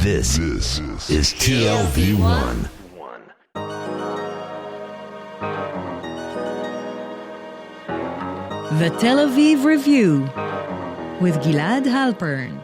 This is TLV1. The Tel Aviv Review with Gilad Halpern.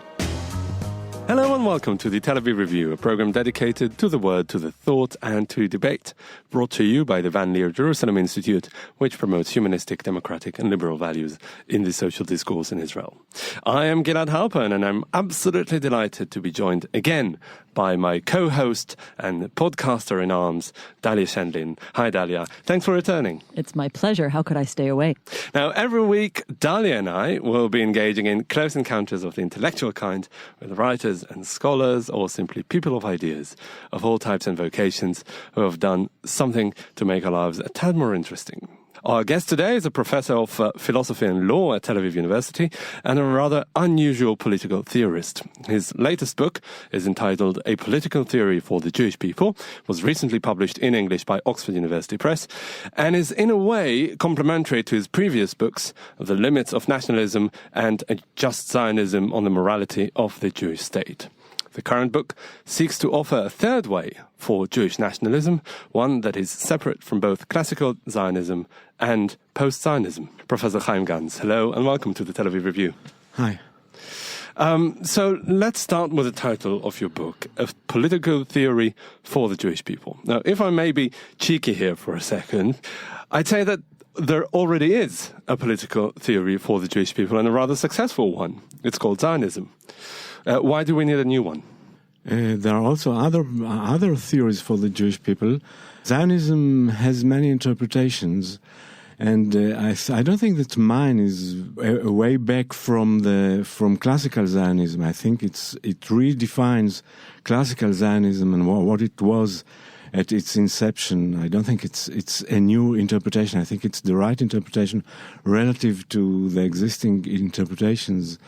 Hello and welcome to the Tel Aviv Review, a program dedicated to the word, to the thought and to debate, brought to you by the Van Leer Jerusalem Institute, which promotes humanistic, democratic and liberal values in the social discourse in Israel. I am Gilad Halpern and I'm absolutely delighted to be joined again by my co-host and podcaster in arms, Dalia Shendlin. Hi Dalia, thanks for returning. It's my pleasure. How could I stay away? Now, every week, Dalia and I will be engaging in close encounters of the intellectual kind with writers and scholars, or simply people of ideas of all types and vocations who have done something to make our lives a tad more interesting. Our guest today is a professor of philosophy and law at Tel Aviv University and a rather unusual political theorist. His latest book is entitled A Political Theory for the Jewish People, was recently published in English by Oxford University Press, and is in a way complementary to his previous books, The Limits of Nationalism and A Just Zionism on the Morality of the Jewish State. The current book seeks to offer a third way for Jewish nationalism, one that is separate from both classical Zionism and post-Zionism. Professor Chaim Gans, hello and welcome to the Tel Aviv Review. Hi. So let's start with the title of your book, A Political Theory for the Jewish People. Now, if I may be cheeky here for a second, I'd say that there already is a political theory for the Jewish people and a rather successful one. It's called Zionism. Why do we need a new one? There are also other theories for the Jewish people. Zionism has many interpretations, and I don't think that mine is way back from classical Zionism. I think it redefines classical Zionism and what it was at its inception. I don't think it's a new interpretation. I think it's the right interpretation relative to the existing interpretations,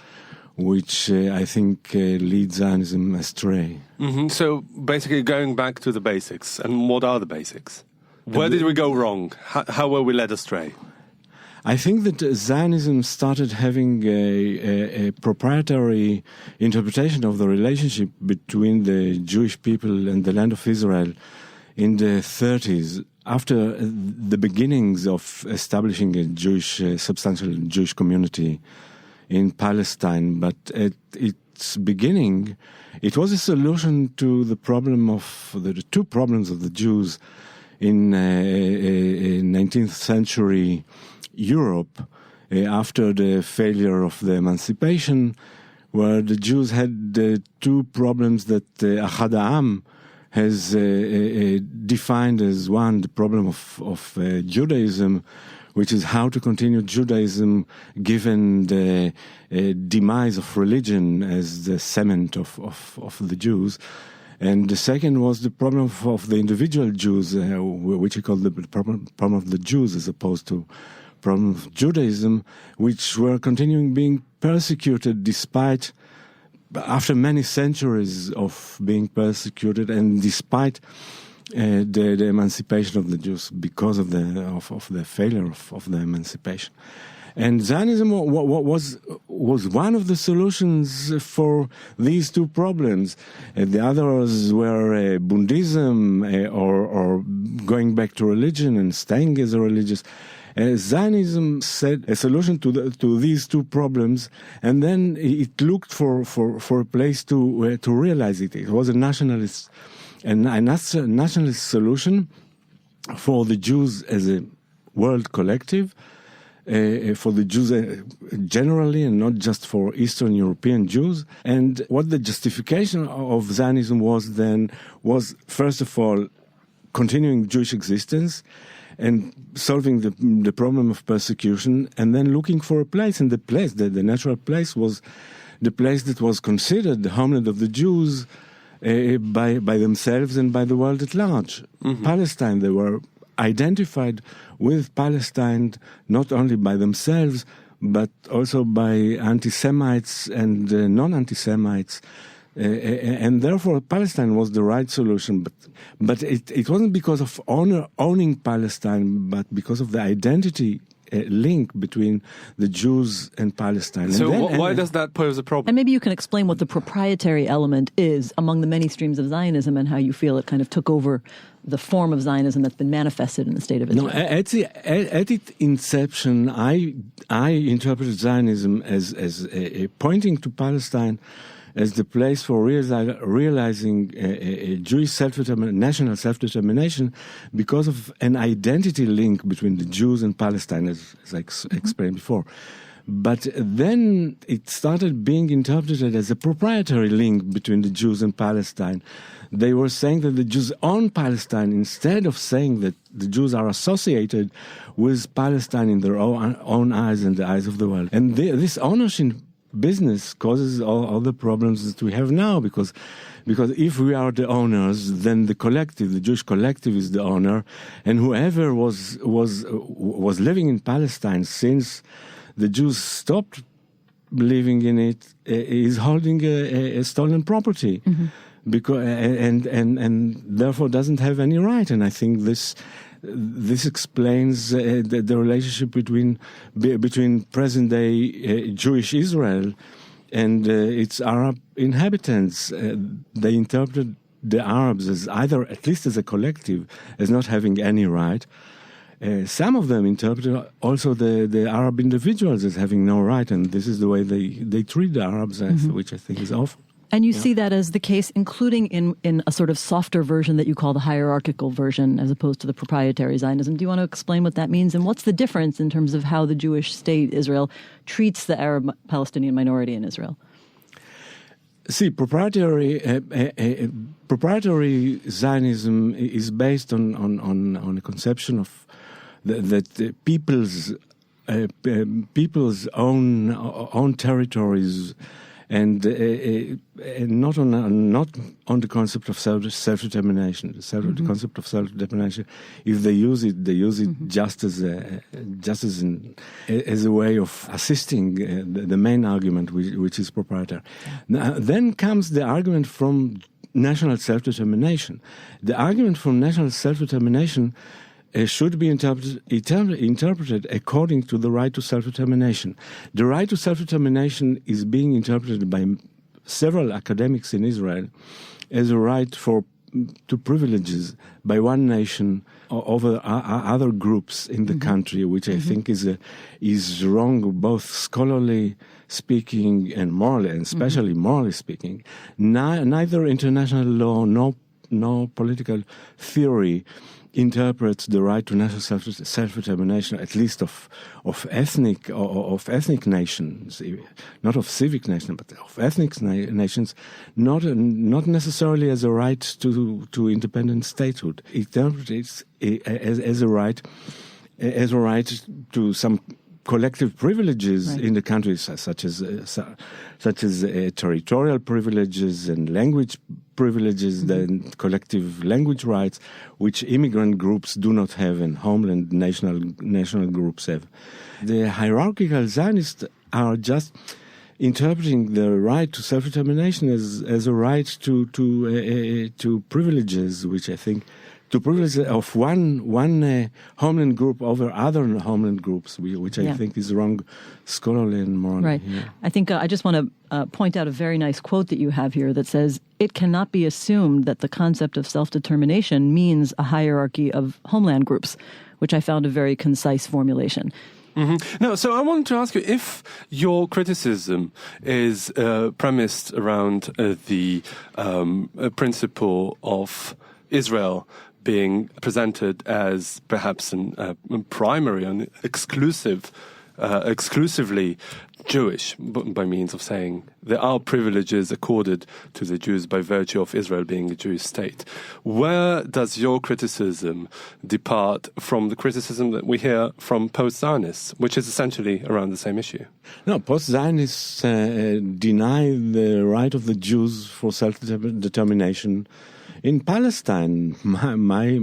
which I think lead Zionism astray. Mm-hmm. So basically going back to the basics. And what are the basics? Where did we go wrong? How were we led astray? I think that Zionism started having a proprietary interpretation of the relationship between the Jewish people and the land of Israel in the 30s, after the beginnings of establishing a substantial Jewish community in Palestine. But at its beginning, it was a solution to the problem of the two problems of the Jews in 19th century Europe, after the failure of the emancipation, where the Jews had the two problems that Achad Ha'am has defined as one, the problem of Judaism, which is how to continue Judaism given the demise of religion as the cement of the Jews. And the second was the problem of the individual Jews, which we call the problem of the Jews as opposed to problem of Judaism, which were continuing being persecuted despite, after many centuries of being persecuted and despite the emancipation of the Jews because of the failure of the emancipation. And Zionism was one of the solutions for these two problems. The others were Bundism or going back to religion and staying as a religious. Zionism said a solution to these two problems, and then it looked for a place to realize it. It was a nationalist solution for the Jews as a world collective, for the Jews generally, and not just for Eastern European Jews. And what the justification of Zionism was then was, first of all, continuing Jewish existence and solving the problem of persecution, and then looking for a place. And the natural place was the place that was considered the homeland of the Jews by themselves and by the world at large. Mm-hmm. Palestine, they were identified with Palestine not only by themselves, but also by anti-Semites and non-anti-Semites. And therefore, Palestine was the right solution. But it wasn't because of owning Palestine, but because of the identity link between the Jews and Palestine. So and why does that pose a problem? And maybe you can explain what the proprietary element is among the many streams of Zionism and how you feel it kind of took over the form of Zionism that's been manifested in the state of Israel. No, at its inception, I interpreted Zionism as pointing to Palestine as the place for realizing a Jewish national self-determination because of an identity link between the Jews and Palestine, as I explained before. But then it started being interpreted as a proprietary link between the Jews and Palestine. They were saying that the Jews own Palestine instead of saying that the Jews are associated with Palestine in their own eyes and the eyes of the world. And this ownership business causes all the problems that we have now, because if we are the owners, then the collective, the Jewish collective, is the owner, and whoever was living in Palestine since the Jews stopped living in it is holding a stolen property, because and therefore doesn't have any right. And I think this explains the relationship between present day Jewish Israel and its Arab inhabitants. They interpret the Arabs as either, at least as a collective, as not having any right. Some of them interpret also the Arab individuals as having no right, and this is the way they treat the Arabs, which I think is awful. And you see that as the case, including in a sort of softer version that you call the hierarchical version, as opposed to the proprietary Zionism. Do you want to explain what that means, and what's the difference in terms of how the Jewish state, Israel, treats the Arab Palestinian minority in Israel? See, proprietary Zionism is based on a conception of that people's own territories. And not on the concept of self-determination. The concept of self-determination, if they use it, just as a way of assisting the main argument, which is proprietary. Now, then comes the argument from national self-determination. The argument from national self-determination should be interpreted according to the right to self-determination. The right to self-determination is being interpreted by several academics in Israel as a right to privileges by one nation over other groups in the country, which I think is wrong, both scholarly speaking and morally, and especially morally speaking. Neither international law nor political theory interprets the right to national self-determination, at least of ethnic nations, not of civic nations, but of ethnic nations, not necessarily as a right to independent statehood. It interprets it as a right to some collective privileges in the country, such as territorial privileges and language privileges, then collective language rights, which immigrant groups do not have and homeland national groups have. The hierarchical Zionists are just interpreting the right to self-determination as a right to privileges, which I think to privilege of one homeland group over other homeland groups, which I think is wrong scholarly and morally. Right. Yeah. I think I just want to point out a very nice quote that you have here that says, "It cannot be assumed that the concept of self-determination means a hierarchy of homeland groups," which I found a very concise formulation. No, so I wanted to ask you, if your criticism is premised around the principle of Israel being presented as perhaps a primary and exclusively Jewish, by means of saying there are privileges accorded to the Jews by virtue of Israel being a Jewish state. Where does your criticism depart from the criticism that we hear from post-Zionists, which is essentially around the same issue? No, post-Zionists deny the right of the Jews for self-determination in Palestine. My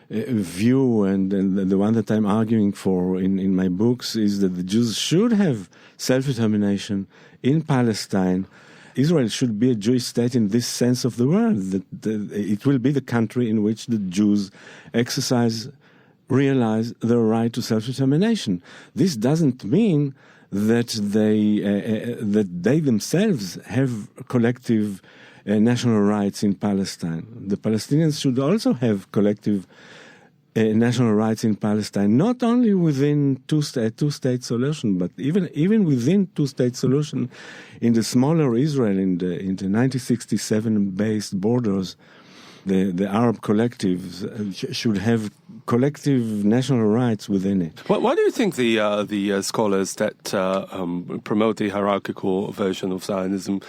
view, and the one that I'm arguing for in my books, is that the Jews should have self-determination in Palestine. Israel should be a Jewish state in this sense of the word, that it will be the country in which the Jews exercise realize their right to self-determination. This doesn't mean that they themselves have collective national rights in Palestine. The Palestinians should also have collective national rights in Palestine, not only within two-state solution, but even within two-state solution in the smaller Israel, in the 1967 based borders. The Arab collectives should have collective national rights within it. Why do you think the scholars that promote the hierarchical version of Zionism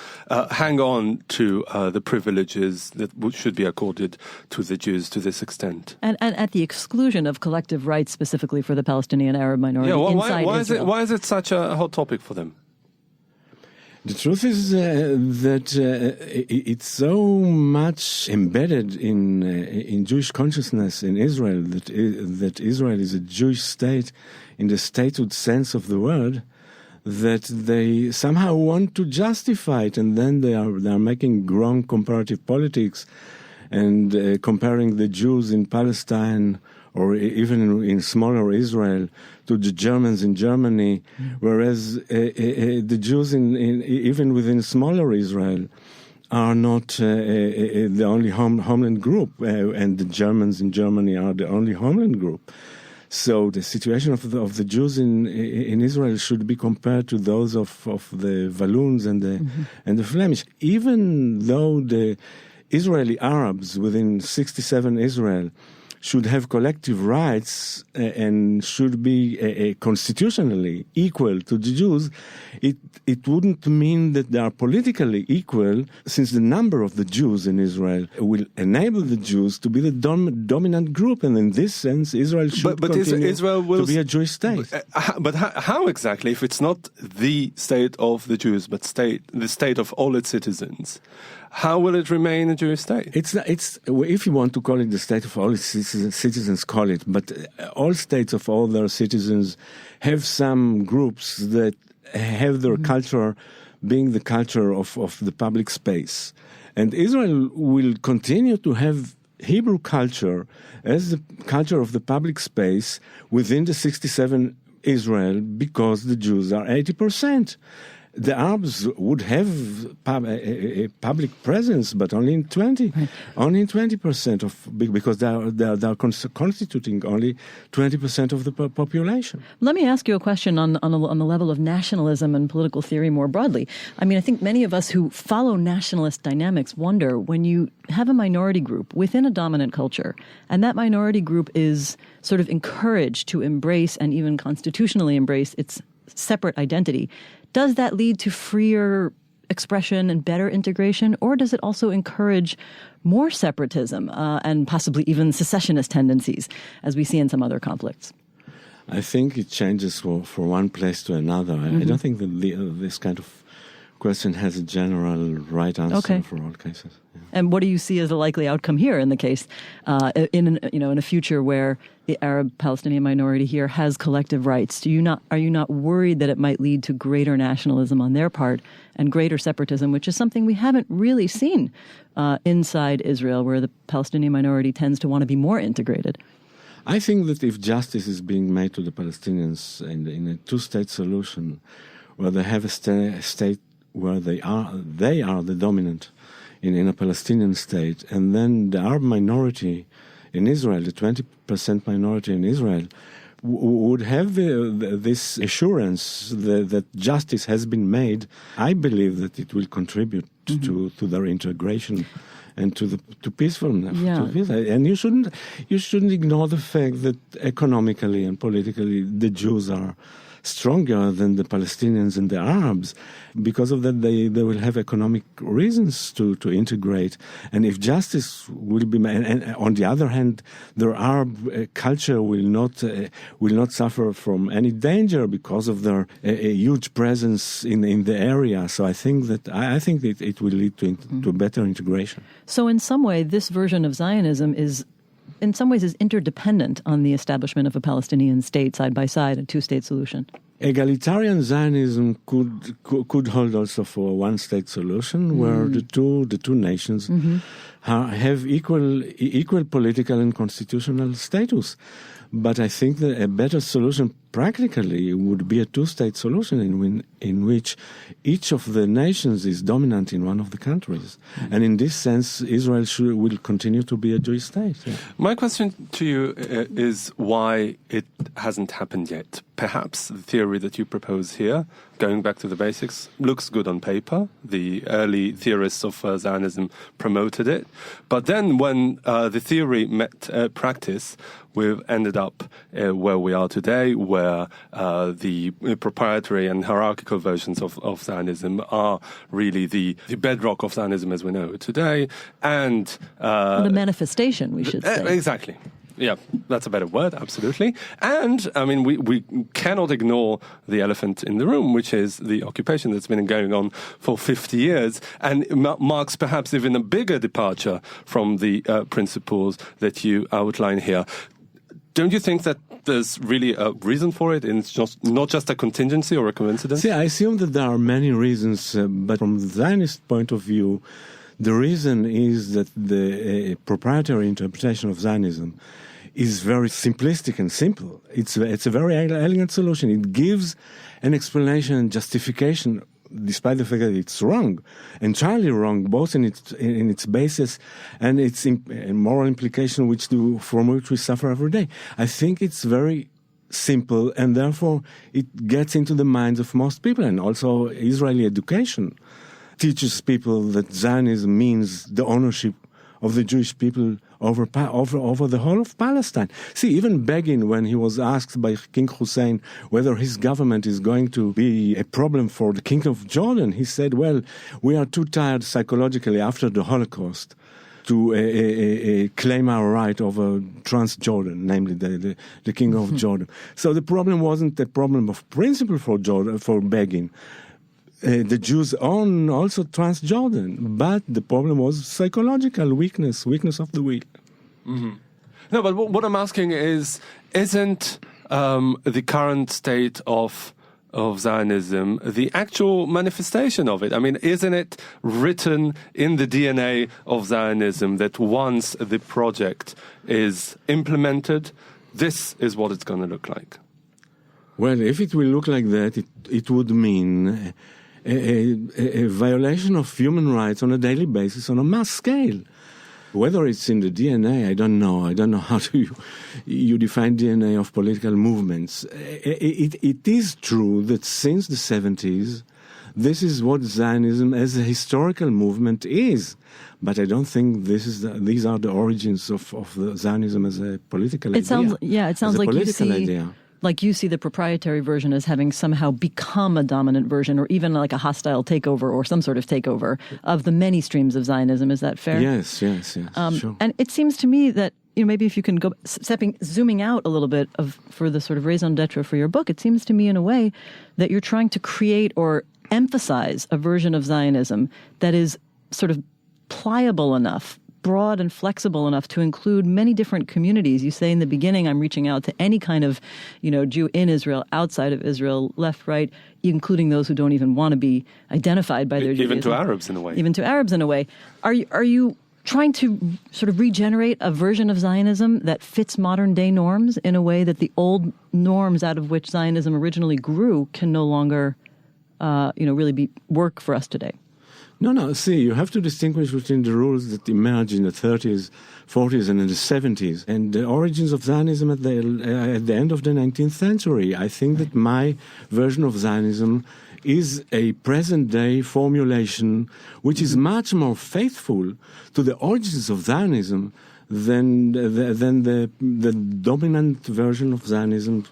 hang on to the privileges that should be accorded to the Jews to this extent? And at the exclusion of collective rights specifically for the Palestinian Arab minority inside Israel? Why is it such a hot topic for them? The truth is that it's so much embedded in Jewish consciousness in Israel that Israel is a Jewish state in the statehood sense of the word, that they somehow want to justify it, and then they are making wrong comparative politics and comparing the Jews in Palestine or even in smaller Israel to the Germans in Germany, whereas the Jews even within smaller Israel are not the only homeland group, and the Germans in Germany are the only homeland group. So the situation of the Jews in Israel should be compared to those of the Walloons and the Flemish, even though the Israeli Arabs within 67 Israel should have collective rights and should be constitutionally equal to the Jews, it wouldn't mean that they are politically equal, since the number of the Jews in Israel will enable the Jews to be the dominant group, and in this sense, Israel should continue to be a Jewish state. But how exactly, if it's not the state of the Jews, but the state of all its citizens, how will it remain a Jewish state? It's if you want to call it the state of all its citizens, call it. But all states of all their citizens have some groups that have their culture being the culture of the public space. And Israel will continue to have Hebrew culture as the culture of the public space within the 67 Israel, because the Jews are 80%. The Arabs would have a public presence, but only in 20% because they are constituting only 20% of the population. Let me ask you a question on the level of nationalism and political theory more broadly. I mean, I think many of us who follow nationalist dynamics wonder, when you have a minority group within a dominant culture, and that minority group is sort of encouraged to embrace and even constitutionally embrace its separate identity, does that lead to freer expression and better integration, or does it also encourage more separatism and possibly even secessionist tendencies, as we see in some other conflicts? I think it changes for one place to another. I don't think that this kind of question has a general right answer for all cases. Yeah. And what do you see as the likely outcome here in the case, in a future where the Arab-Palestinian minority here has collective rights? Are you not worried that it might lead to greater nationalism on their part and greater separatism, which is something we haven't really seen inside Israel, where the Palestinian minority tends to want to be more integrated? I think that if justice is being made to the Palestinians in a two-state solution, where they have a state where they are the dominant in a Palestinian state, and then the Arab minority in Israel, the 20% minority in Israel, would have this assurance that justice has been made, I believe that it will contribute to their integration and to peacefulness. Yeah. And you shouldn't ignore the fact that economically and politically the Jews are stronger than the Palestinians and the Arabs. Because of that, they will have economic reasons to integrate. And if justice will be made, and on the other hand, their Arab culture will not suffer from any danger because of their huge presence in the area. So I think that it will lead to better integration. So in some way, this version of Zionism is interdependent on the establishment of a Palestinian state side by side, a two-state solution. Egalitarian Zionism could hold also for a one-state solution, where the two nations have equal political and constitutional status. But I think that a better solution practically would be a two-state solution in which each of the nations is dominant in one of the countries. Mm-hmm. And in this sense, Israel will continue to be a Jewish state. Yeah. My question to you is why it hasn't happened yet. Perhaps the theory that you propose here, going back to the basics, looks good on paper. The early theorists of Zionism promoted it. But then when the theory met practice, we've ended up where we are today, where the proprietary and hierarchical versions of Zionism are really the bedrock of Zionism as we know it today. And the manifestation, we should say. Exactly. Yeah, that's a better word, absolutely. And, I mean, we cannot ignore the elephant in the room, which is the occupation that's been going on for 50 years and marks perhaps even a bigger departure from the principles that you outline here. Don't you think that there's really a reason for it, and it's just not just a contingency or a coincidence? See, I assume that there are many reasons, but from the Zionist point of view, the reason is that the proprietary interpretation of Zionism is very simplistic and simple. It's a very elegant solution. It gives an explanation and justification, despite the fact that it's wrong, entirely wrong, both in its basis and its moral implication, from which we suffer every day. I think it's very simple, and therefore it gets into the minds of most people, and also Israeli education teaches people that Zionism means the ownership of the Jewish people over the whole of Palestine. See, even Begin, when he was asked by King Hussein whether his government is going to be a problem for the Kingdom of Jordan, he said, well, we are too tired psychologically after the Holocaust to claim our right over Transjordan, namely the Kingdom of Jordan. So the problem wasn't a problem of principle for Begin. The Jews own also Transjordan, but the problem was psychological weakness of the will. Mm-hmm. No, but what I'm asking is, isn't the current state of Zionism the actual manifestation of it? I mean, isn't it written in the DNA of Zionism that once the project is implemented, this is what it's going to look like? Well, if it will look like that, it would mean a violation of human rights on a daily basis on a mass scale. Whether it's in the DNA, I don't know. I don't know how you define DNA of political movements. It is true that since the 70s, this is what Zionism as a historical movement is. But I don't think these are the origins of Zionism as a political idea. It sounds like you see the proprietary version as having somehow become a dominant version, or even like a hostile takeover or some sort of takeover of the many streams of Zionism. Is that fair? Yes, sure. And it seems to me that, maybe if you can go zooming out a little bit for the sort of raison d'etre for your book, it seems to me in a way that you're trying to create or emphasize a version of Zionism that is sort of pliable enough, broad and flexible enough to include many different communities. You say in the beginning, I'm reaching out to any kind of, Jew in Israel, outside of Israel, left, right, including those who don't even want to be identified by their Judaism. Even to Arabs in a way. Even to Arabs in a way. Are you trying to sort of regenerate a version of Zionism that fits modern day norms in a way that the old norms out of which Zionism originally grew can no longer, really work for us today? No. See, you have to distinguish between the rules that emerged in the 30s, 40s, and in the 70s, and the origins of Zionism at the end of the 19th century. I think that my version of Zionism is a present-day formulation which is much more faithful to the origins of Zionism than the dominant version of Zionism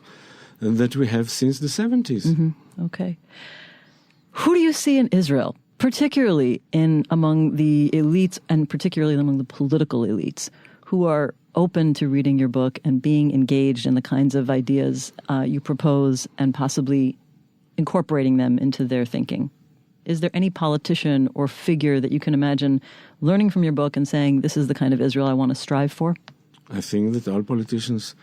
that we have since the 70s. Mm-hmm. Okay. Who do you see in Israel, particularly among the elites and particularly among the political elites, who are open to reading your book and being engaged in the kinds of ideas you propose and possibly incorporating them into their thinking? Is there any politician or figure that you can imagine learning from your book and saying, this is the kind of Israel I want to strive for? I think that all politicians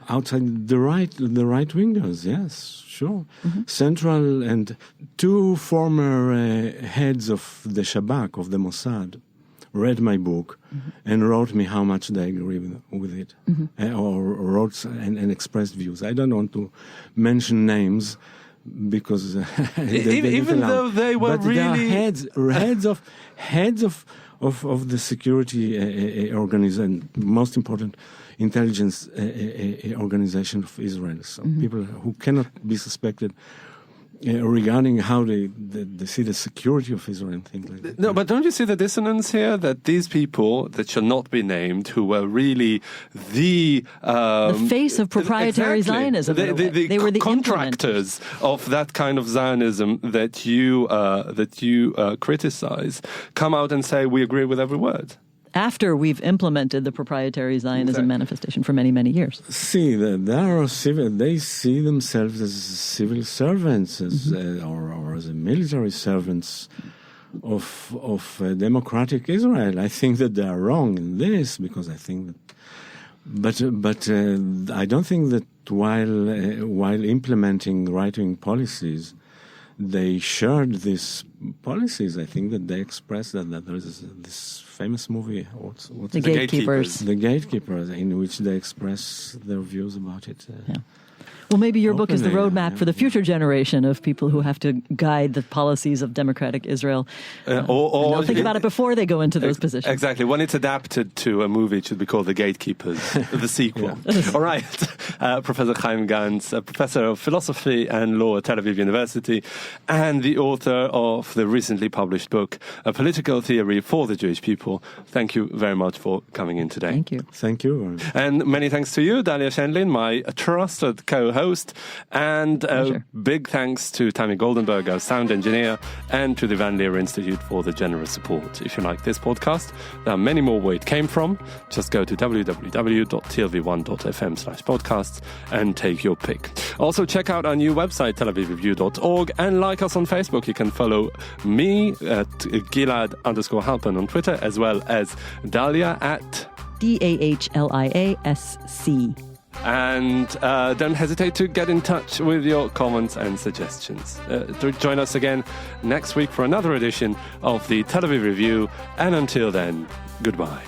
outside the right wingers, yes, sure. Mm-hmm. Central and two former heads of the Shabak, of the Mossad, read my book and wrote me how much they agree with it, or wrote and expressed views. I don't want to mention names because even though they were but really they are heads of the security organization, most important intelligence organization of Israel. So people who cannot be suspected regarding how they see the security of Israel and things like that. No, but don't you see the dissonance here? That these people that shall not be named, who were really the face of proprietary Zionism. They were the contractors of that kind of Zionism that you criticize, come out and say we agree with every word. After we've implemented the proprietary Zionism manifestation for many, many years. See, they see themselves as civil servants, or as military servants of democratic Israel. I think that they are wrong in this, because I think that, but I don't think that while implementing right-wing policies, they shared these policies. I think that they expressed that there is this famous movie, what's The Gatekeepers. The Gatekeepers, in which they express their views about it. Well, maybe your book is the roadmap for the future generation of people who have to guide the policies of democratic Israel. Or they'll think about it before they go into those positions. Exactly. When it's adapted to a movie, it should be called The Gatekeepers, the sequel. All right. Professor Chaim Gans, Professor of Philosophy and Law at Tel Aviv University, and the author of the recently published book, A Political Theory for the Jewish People. Thank you very much for coming in today. Thank you. Thank you. And many thanks to you, Dalia Shenlin, my trusted co-host. And big thanks to Tammy Goldenberg, our sound engineer, and to the Van Leer Institute for the generous support. If you like this podcast, there are many more where it came from. Just go to www.tlv1.fm/podcasts and take your pick. Also, check out our new website, telavivreview.org, and like us on Facebook. You can follow me at Gilad_Halpern on Twitter, as well as Dalia at DAHLIASC. And don't hesitate to get in touch with your comments and suggestions. Join us again next week for another edition of the Tel Aviv Review. And until then, goodbye.